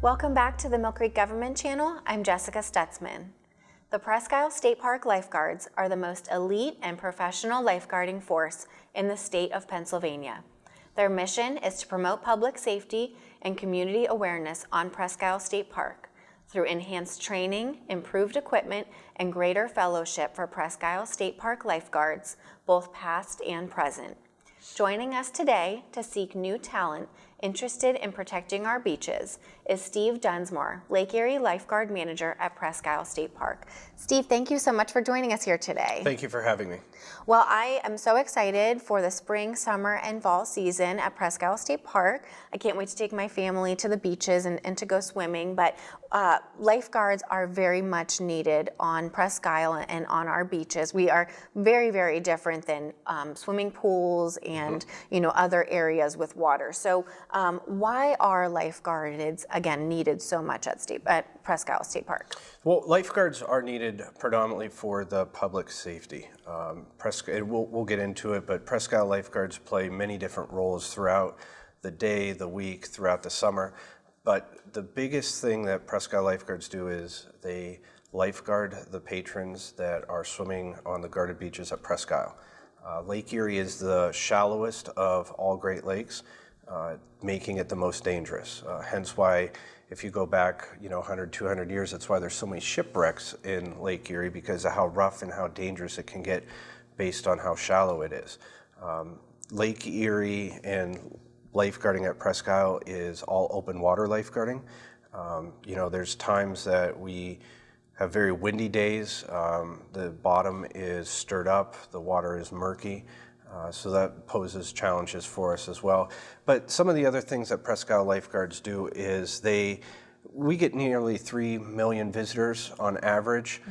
Welcome back to the Mill Creek Government Channel. I'm Jessica Stutzman. The Presque State Park Lifeguards are the most elite and professional lifeguarding force in the state of Pennsylvania. Their mission is to promote public safety and community awareness on Presque State Park through enhanced training, improved equipment, and greater fellowship for Presque State Park lifeguards, both past and present. Joining us today to seek new talent interested in protecting our beaches is Steve Dunsmore, Lake Erie Lifeguard Manager at Presque State Park. Steve, thank you so much for joining us here today. Thank you for having me. Well, I am so excited for the spring, summer, and fall season at Presque State Park. I can't wait to take my family to the beaches and to go swimming, but lifeguards are very much needed on Presque and on our beaches. We are very, very different than swimming pools and other areas with water. So why are lifeguards, again, needed so much at Presque State Park? Well, lifeguards are needed predominantly for the public safety. We'll get into it, but Presque lifeguards play many different roles throughout the day, the week, throughout the summer. But the biggest thing that Presque lifeguards do is they lifeguard the patrons that are swimming on the guarded beaches at Presque. Lake Erie is the shallowest of all Great Lakes, making it the most dangerous. Hence why, if you go back 100, 200 years, that's why there's so many shipwrecks in Lake Erie, because of how rough and how dangerous it can get based on how shallow it is. Lake Erie and lifeguarding at Presque is all open water lifeguarding. There's times that we have very windy days. The bottom is stirred up, the water is murky. So that poses challenges for us as well. But some of the other things that Presque lifeguards do is we get nearly 3 million visitors on average.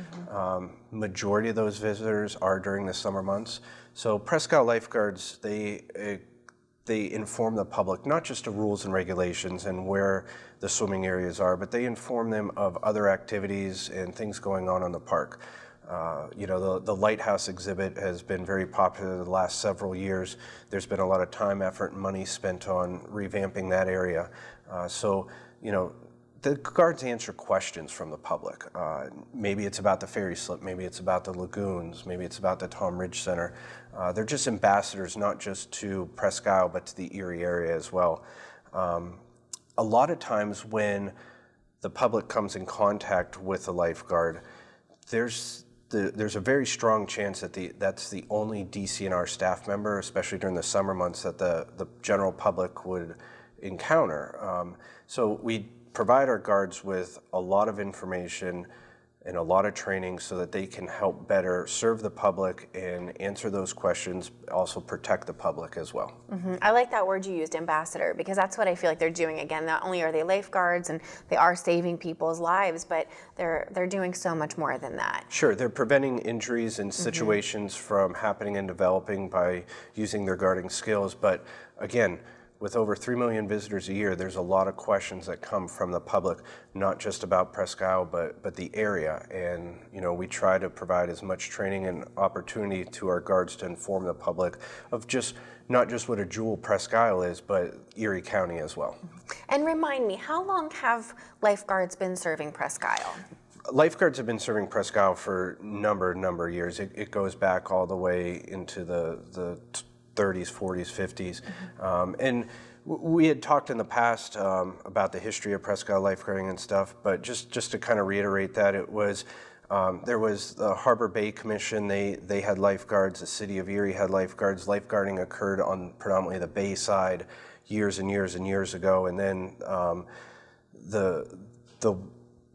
Majority of those visitors are during the summer months. So Presque lifeguards, they inform the public not just of rules and regulations and where the swimming areas are, but they inform them of other activities and things going on the park. The lighthouse exhibit has been very popular the last several years. There's been a lot of time, effort, and money spent on revamping that area. The guards answer questions from the public. Maybe it's about the ferry slip, maybe it's about the lagoons, maybe it's about the Tom Ridge Center. They're just ambassadors, not just to Presque, but to the Erie area as well. A lot of times when the public comes in contact with a lifeguard, there's a very strong chance that that's the only DCNR staff member, especially during the summer months, that the general public would encounter. So we provide our guards with a lot of information and a lot of training so that they can help better serve the public and answer those questions, also protect the public as well. I like that word you used, ambassador, because that's what I feel like they're doing. Again, not only are they lifeguards and they are saving people's lives, but they're doing so much more than that. Sure, they're preventing injuries and situations from happening and developing by using their guarding skills. But again, with over 3 million visitors a year, there's a lot of questions that come from the public, not just about Presque, but the area. And we try to provide as much training and opportunity to our guards to inform the public of not just what a jewel Presque is, but Erie County as well. And remind me, how long have lifeguards been serving Presque? Lifeguards have been serving Presque for a number of years. It goes back all the way into the 30s, 40s, 50s. And we had talked in the past about the history of Presque lifeguarding and stuff, but just to kind of reiterate that, it was there was the Harbor Bay Commission. They had lifeguards. The city of Erie had lifeguards. Lifeguarding occurred on predominantly the bay side years and years and years ago, and then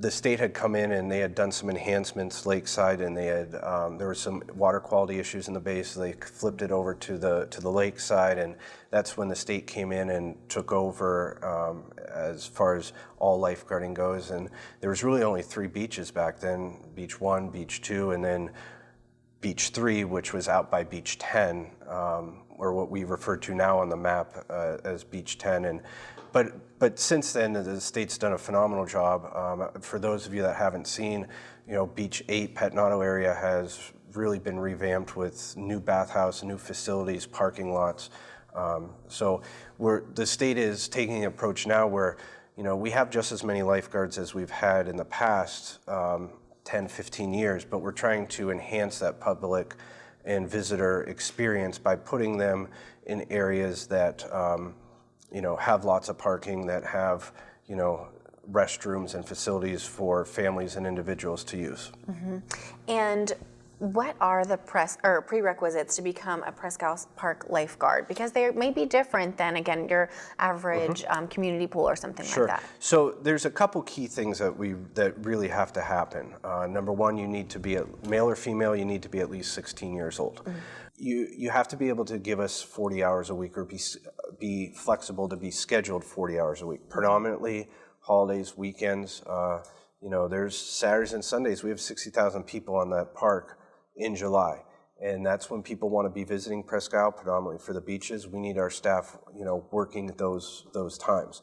the state had come in and they had done some enhancements lakeside, and they had there were some water quality issues in the bay, so they flipped it over to the lakeside, and that's when the state came in and took over as far as all lifeguarding goes. And there was really only 3 beaches back then: Beach 1, Beach 2, and then Beach 3, which was out by Beach 10, or what we refer to now on the map as Beach 10. But since then, the state's done a phenomenal job. For those of you that haven't seen, Beach 8, Petnato area has really been revamped with new bathhouse, new facilities, parking lots. So the state is taking an approach now where, we have just as many lifeguards as we've had in the past 10, 15 years, but we're trying to enhance that public and visitor experience by putting them in areas that, have lots of parking, that have, restrooms and facilities for families and individuals to use. And what are the prerequisites to become a Presque Park lifeguard? Because they may be different than, again, your average community pool or something like that. So there's a couple key things that really have to happen. Number one, you need to be male or female. You need to be at least 16 years old. You have to be able to give us 40 hours a week, or be flexible to be scheduled 40 hours a week. Predominantly holidays, weekends. There's Saturdays and Sundays. We have 60,000 people on that park in July, and that's when people want to be visiting Presque, predominantly for the beaches. We need our staff, working those times.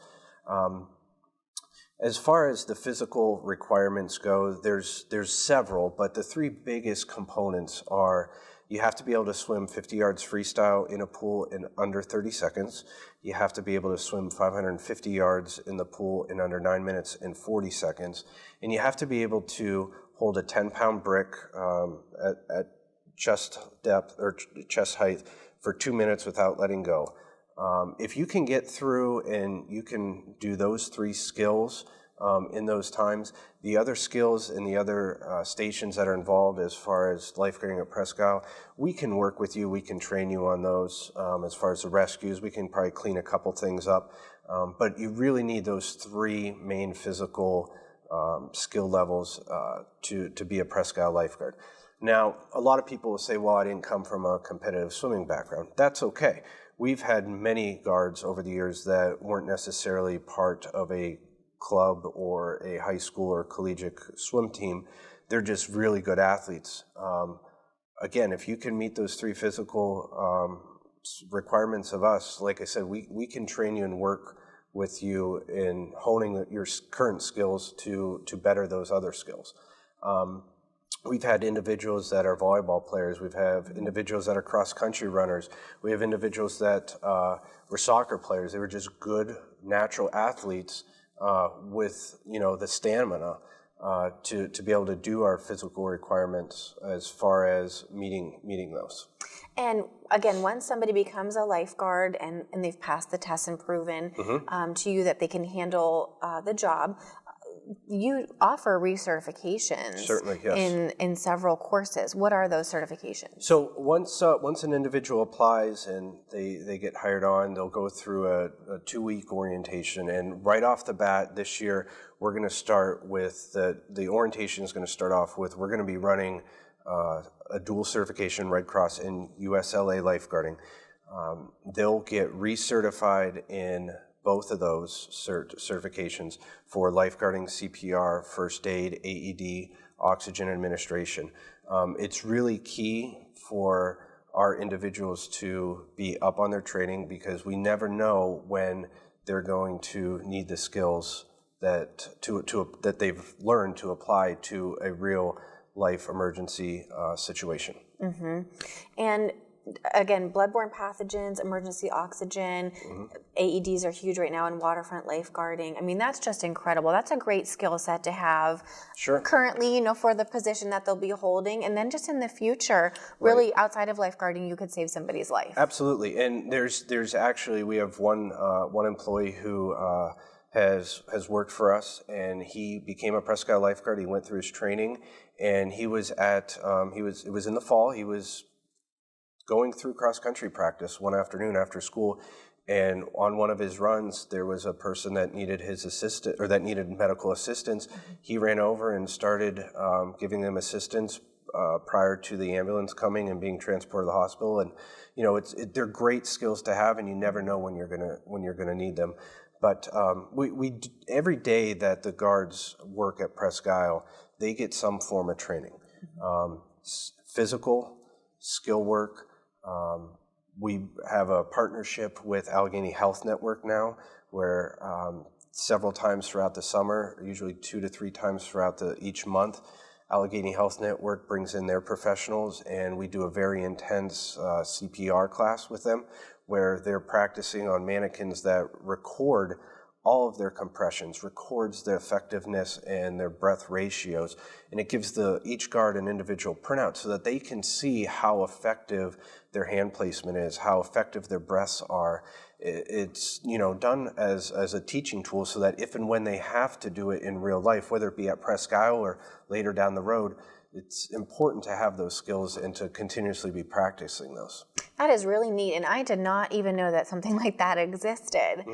As far as the physical requirements go, there's several, but the three biggest components are: you have to be able to swim 50 yards freestyle in a pool in under 30 seconds. You have to be able to swim 550 yards in the pool in under 9 minutes and 40 seconds. And you have to be able to hold a 10-pound brick at chest depth or chest height for 2 minutes without letting go. If you can get through and you can do those three skills in those times, the other skills and the other stations that are involved as far as lifeguarding at Presque, we can work with you, we can train you on those. As far as the rescues, we can probably clean a couple things up. But you really need those three main physical skill levels to be a Presque lifeguard. Now, a lot of people will say, well, I didn't come from a competitive swimming background. That's okay. We've had many guards over the years that weren't necessarily part of a club or a high school or collegiate swim team. They're just really good athletes. Again, if you can meet those three physical requirements of us, like I said, we can train you and work with you in honing your current skills to better those other skills. We've had individuals that are volleyball players. We've had individuals that are cross-country runners. We have individuals that were soccer players. They were just good, natural athletes with the stamina to be able to do our physical requirements as far as meeting those. And again, once somebody becomes a lifeguard and they've passed the test and proven to you that they can handle the job, you offer recertifications. Certainly, yes. in several courses. What are those certifications? So once an individual applies and they get hired on, they'll go through a 2-week orientation. And right off the bat this year, we're going to start with the orientation is going to start off with, we're going to be running a dual certification, Red Cross and USLA lifeguarding. They'll get recertified in both of those certifications for lifeguarding, CPR, first aid, AED, oxygen administration. It's really key for our individuals to be up on their training, because we never know when they're going to need the skills that they've learned to apply to a real life emergency situation. And again, bloodborne pathogens, emergency oxygen, AEDs are huge right now in waterfront lifeguarding. I mean, that's just incredible. That's a great skill set to have currently, for the position that they'll be holding. And then just in the future, really outside of lifeguarding, you could save somebody's life. Absolutely. And there's actually, we have one employee who has worked for us, and he became a Presque lifeguard. He went through his training, and he was it was in the fall. He was going through cross-country practice one afternoon after school, and on one of his runs, there was a person that needed his assistant, or that needed medical assistance. He ran over and started giving them assistance prior to the ambulance coming and being transported to the hospital. And they're great skills to have, and you never know when you're gonna need them. But we every day that the guards work at Presque Isle, they get some form of training, physical, skill work. We have a partnership with Allegheny Health Network now, where several times throughout the summer, usually 2 to 3 times throughout each month, Allegheny Health Network brings in their professionals, and we do a very intense CPR class with them, where they're practicing on mannequins that record all of their compressions, records the effectiveness and their breath ratios, and it gives each guard an individual printout so that they can see how effective their hand placement is, how effective their breaths are. It's done as a teaching tool so that if and when they have to do it in real life, whether it be at Presque or later down the road, it's important to have those skills and to continuously be practicing those. That is really neat, and I did not even know that something like that existed.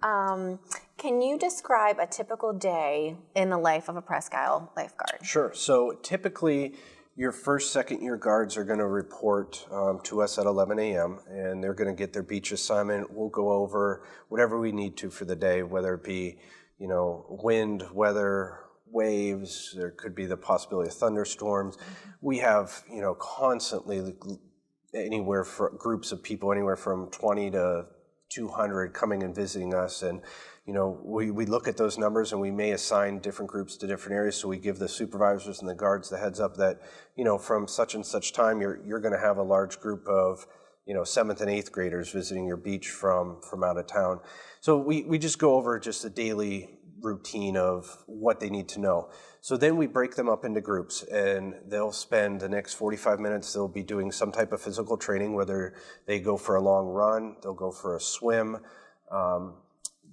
Can you describe a typical day in the life of a Presque lifeguard? Sure. So typically, your first, second year guards are going to report to us at 11 a.m. and they're going to get their beach assignment. We'll go over whatever we need to for the day, whether it be, wind, weather, waves. There could be the possibility of thunderstorms. We have, constantly anywhere for groups of people, anywhere from 20 to 200 coming and visiting us, and we look at those numbers and we may assign different groups to different areas. So we give the supervisors and the guards the heads up that from such and such time you're going to have a large group of 7th and 8th graders visiting your beach from out of town. So we just go over just a daily routine of what they need to know. So then we break them up into groups, and they'll spend the next 45 minutes, they'll be doing some type of physical training, whether they go for a long run, they'll go for a swim.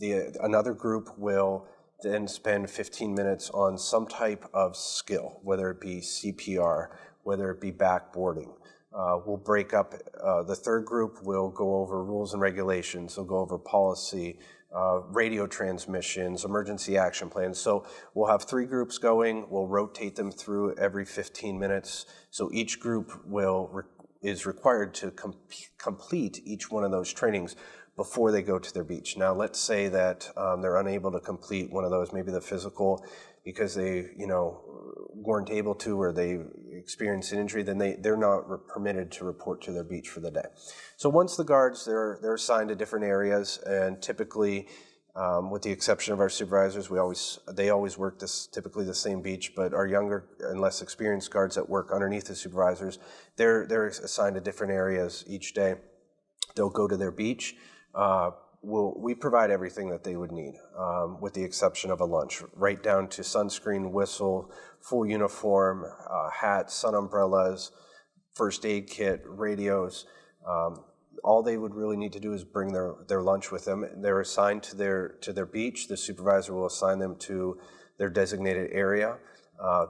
Another group will then spend 15 minutes on some type of skill, whether it be CPR, whether it be backboarding. We'll break up, the third group will go over rules and regulations, they'll go over policy, radio transmissions, emergency action plans. So we'll have 3 groups going, we'll rotate them through every 15 minutes. So each group is required to complete each one of those trainings before they go to their beach. Now let's say that they're unable to complete one of those, maybe the physical, because they weren't able to, or they experienced an injury, then they're not permitted to report to their beach for the day. So once the guards, they're assigned to different areas, and typically, with the exception of our supervisors, they always work typically the same beach, but our younger and less experienced guards that work underneath the supervisors, they're assigned to different areas each day. They'll go to their beach. We provide everything that they would need, with the exception of a lunch, right down to sunscreen, whistle, full uniform, hats, sun umbrellas, first aid kit, radios. All they would really need to do is bring their lunch with them. They're assigned to their beach. The supervisor will assign them to their designated area.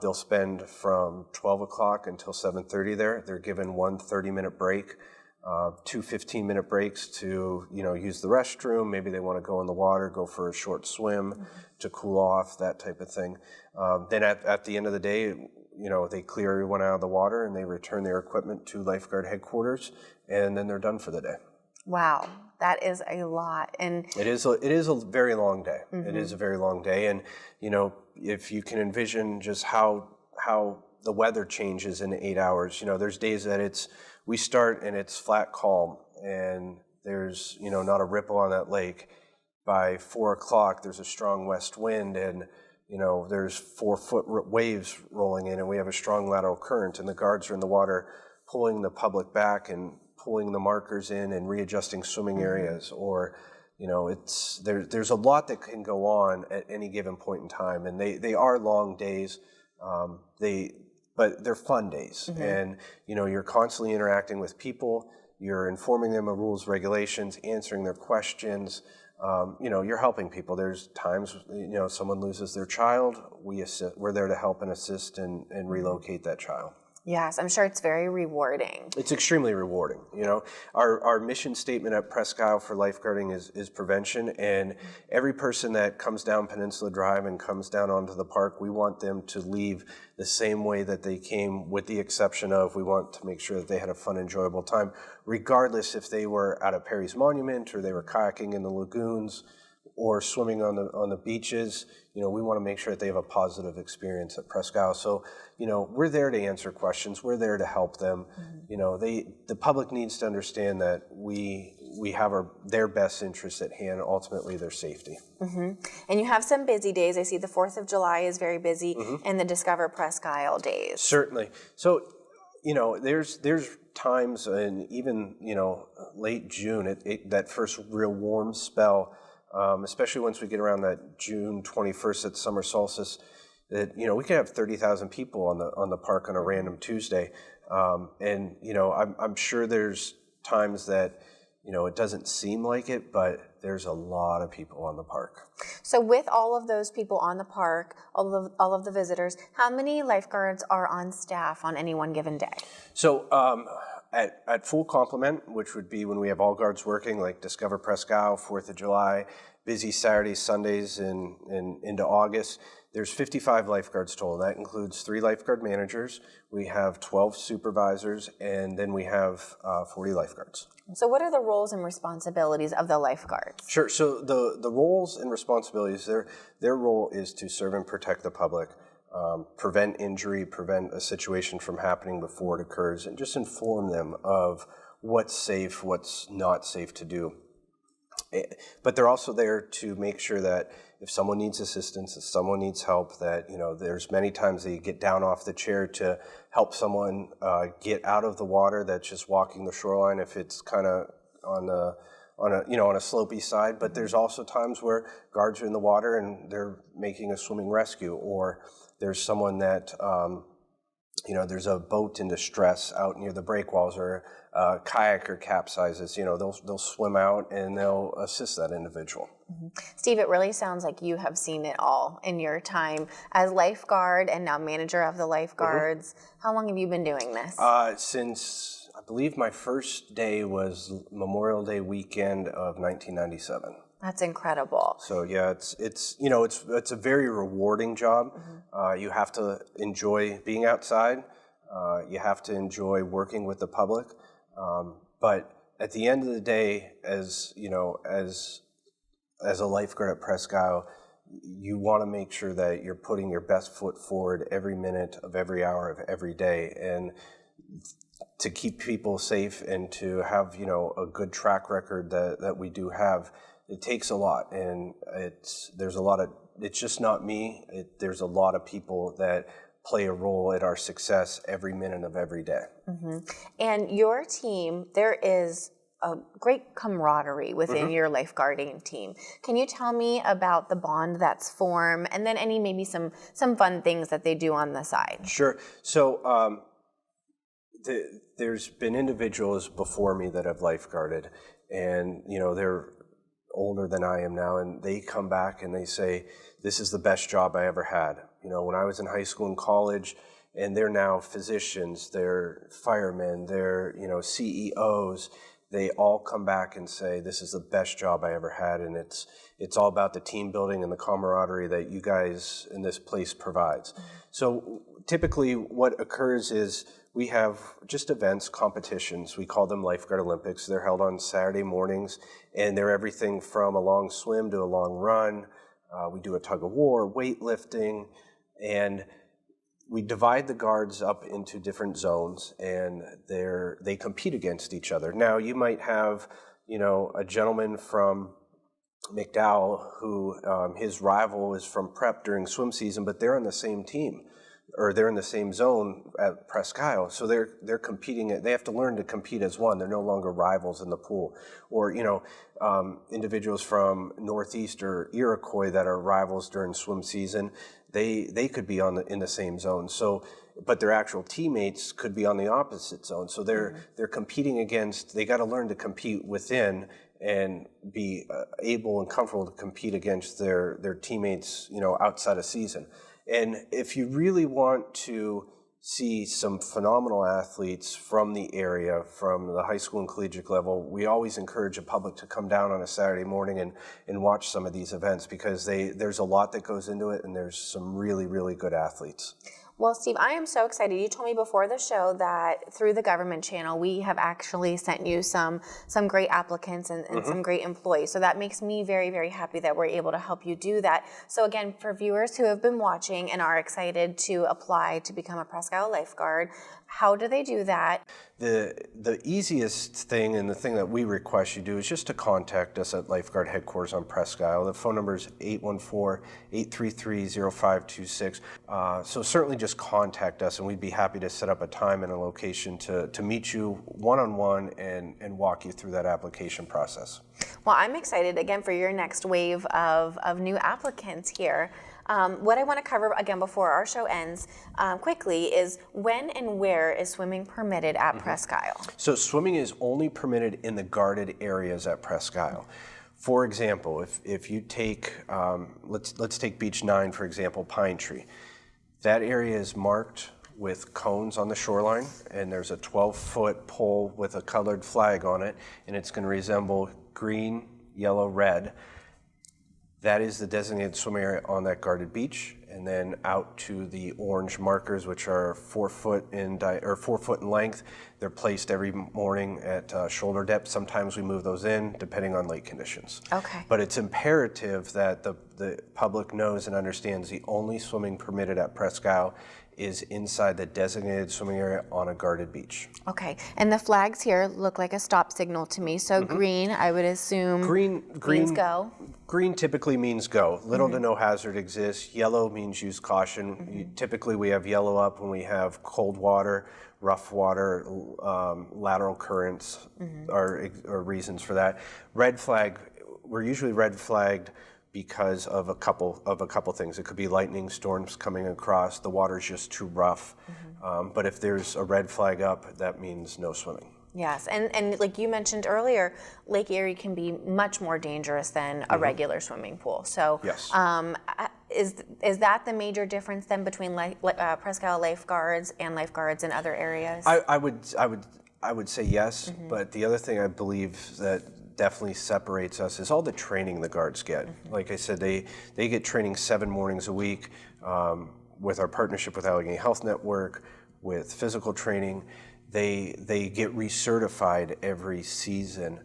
They'll spend from 12 o'clock until 7:30 there. They're given one 30-minute break. 2 15-minute breaks to use the restroom. Maybe they want to go in the water, go for a short swim to cool off, that type of thing. Then at the end of the day, they clear everyone out of the water and they return their equipment to lifeguard headquarters, and then they're done for the day. Wow, that is a lot. And it is a very long day. It is a very long day, and if you can envision just how the weather changes in 8 hours. There's days that we start and it's flat calm and there's not a ripple on that lake. By 4 o'clock there's a strong west wind and there's 4-foot waves rolling in, and we have a strong lateral current, and the guards are in the water pulling the public back and pulling the markers in and readjusting swimming areas. Or there's a lot that can go on at any given point in time, and they are long days. But they're fun days, and you're constantly interacting with people. You're informing them of rules, regulations, answering their questions. You're helping people. There's times someone loses their child. We're there to help and assist and relocate that child. Yes, I'm sure it's very rewarding. It's extremely rewarding. Our mission statement at Presque for lifeguarding is prevention, and every person that comes down Peninsula Drive and comes down onto the park, we want them to leave the same way that they came, with the exception of we want to make sure that they had a fun, enjoyable time, regardless if they were at a Perry's Monument or they were kayaking in the lagoons or swimming on the beaches. We want to make sure that they have a positive experience at Presque. So, we're there to answer questions. We're there to help them. The public needs to understand that we have their best interests at hand, ultimately their safety. And you have some busy days. I see the 4th of July is very busy, and the Discover Presque Isle days. Certainly. So, there's times, and even, late June, that first real warm spell, especially once we get around that June 21st at summer solstice, that, we could have 30,000 people on the park on a random Tuesday. And, I'm sure there's times that, it doesn't seem like it, but there's a lot of people on the park. So with all of those people on the park, all of the visitors, how many lifeguards are on staff on any one given day? So at full complement, which would be when we have all guards working, like Discover Presque, 4th of July, busy Saturdays, Sundays, and into August, there's 55 lifeguards total. That includes 3 lifeguard managers, we have 12 supervisors, and then we have 40 lifeguards. So what are the roles and responsibilities of the lifeguards? Sure. So the roles and responsibilities, their role is to serve and protect the public, prevent injury, prevent a situation from happening before it occurs, and just inform them of what's safe, what's not safe to do. But they're also there to make sure that if someone needs assistance, if someone needs help, that, there's many times they get down off the chair to help someone get out of the water that's just walking the shoreline if it's kind of on a slopey side. But there's also times where guards are in the water and they're making a swimming rescue, or there's someone that there's a boat in distress out near the breakwalls, or a kayaker capsizes. They'll swim out and they'll assist that individual. Mm-hmm. Steve, it really sounds like you have seen it all in your time as lifeguard and now manager of the Lifeguards. Mm-hmm. How long have you been doing this? Since I believe my first day was Memorial Day weekend of 1997. That's incredible. So yeah, it's a very rewarding job. Mm-hmm. You have to enjoy being outside. You have to enjoy working with the public. But at the end of the day, as a lifeguard at Presque, you want to make sure that you're putting your best foot forward every minute of every hour of every day, and to keep people safe and to have a good track record that we do have. It takes a lot, and it's just not me. There's a lot of people that play a role in our success every minute of every day. Mm-hmm. And your team, there is a great camaraderie within mm-hmm. your lifeguarding team. Can you tell me about the bond that's formed, and then maybe some fun things that they do on the side? Sure. So there's been individuals before me that have lifeguarded, and they're older than I am now, and they come back and they say, this is the best job I ever had. When I was in high school and college, and they're now physicians, they're firemen, they're, CEOs, they all come back and say, this is the best job I ever had, and it's all about the team building and the camaraderie that you guys in this place provides. Mm-hmm. So typically what occurs is we have just events, competitions. We call them Lifeguard Olympics. They're held on Saturday mornings, and they're everything from a long swim to a long run. We do a tug of war, weightlifting, and we divide the guards up into different zones, and they compete against each other. Now, you might have, a gentleman from McDowell who his rival is from prep during swim season, but they're on the same team, or they're in the same zone at Presque. So they're competing. They have to learn to compete as one. They're no longer rivals in the pool. Or individuals from Northeast or Iroquois that are rivals during swim season, they could be in the same zone. So, but their actual teammates could be on the opposite zone. So they're competing against. They got to learn to compete within and be able and comfortable to compete against their teammates, outside of season. And if you really want to see some phenomenal athletes from the area, from the high school and collegiate level, we always encourage the public to come down on a Saturday morning and watch some of these events, because there's a lot that goes into it, and there's some really, really good athletes. Well, Steve, I am so excited. You told me before the show that through the government channel, we have actually sent you some great applicants and mm-hmm. some great employees. So that makes me very, very happy that we're able to help you do that. So again, for viewers who have been watching and are excited to apply to become a Presque lifeguard, how do they do that? The easiest thing, and the thing that we request you do, is just to contact us at Lifeguard Headquarters on Presque. The phone number is 814-833-0526. So certainly just contact us, and we'd be happy to set up a time and a location to meet you one-on-one and walk you through that application process. Well, I'm excited again for your next wave of new applicants here. What I want to cover again before our show ends quickly is when and where is swimming permitted at Presque Isle? So swimming is only permitted in the guarded areas at Presque Isle. For example, if you take, let's take Beach 9, for example, Pine Tree. That area is marked with cones on the shoreline, and there's a 12-foot pole with a colored flag on it, and it's going to resemble green, yellow, red. That is the designated swimming area on that guarded beach, and then out to the orange markers, which are 4 foot in 4 foot in length. They're placed every morning at shoulder depth. Sometimes we move those in, depending on lake conditions. Okay. But it's imperative that the public knows and understands the only swimming permitted at Presque Isle is inside the designated swimming area on a guarded beach. Okay, and the flags here look like a stop signal to me. So green, I would assume means go. Green typically means go. Little to no hazard exists. Yellow means use caution. Typically we have yellow up when we have cold water, rough water, lateral currents are reasons for that. Red flag, we're usually red flagged because of a couple things. It could be lightning storms coming across, the water's just too rough. But if there's a red flag up, that means no swimming. Yes, and like you mentioned earlier, Lake Erie can be much more dangerous than a regular swimming pool. So yes. Is that the major difference then between Presque Isle lifeguards and lifeguards in other areas? I would say yes, but the other thing I believe that definitely separates us is all the training the guards get. Like I said, they get training 7 mornings a week with our partnership with Allegheny Health Network, with physical training. They get recertified every season.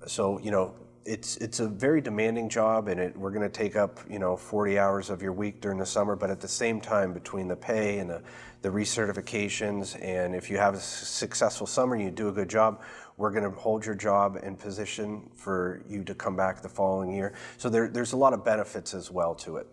So, you know, it's a very demanding job, and we're going to take up, 40 hours of your week during the summer, but at the same time, between the pay and the recertifications, and if you have a successful summer and you do a good job, we're going to hold your job in position for you to come back the following year. So there's a lot of benefits as well to it.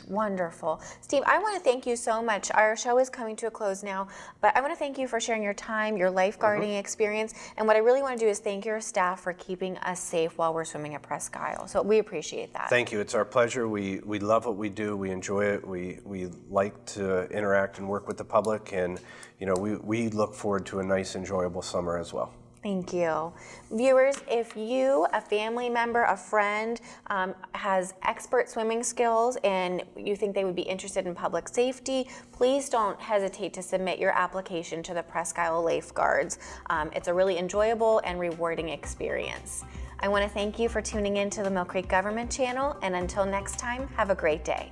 Wonderful. Steve, I want to thank you so much. Our show is coming to a close now, but I want to thank you for sharing your time, your lifeguarding experience, and what I really want to do is thank your staff for keeping us safe while we're swimming at Presque Isle. So we appreciate that. Thank you. It's our pleasure. We love what we do. We enjoy it. We like to interact and work with the public, and we look forward to a nice, enjoyable summer as well. Thank you. Viewers, if you, a family member, a friend, has expert swimming skills and you think they would be interested in public safety, please don't hesitate to submit your application to the Presque Isle Lifeguards. It's a really enjoyable and rewarding experience. I want to thank you for tuning in to the Mill Creek Government Channel, and until next time, have a great day.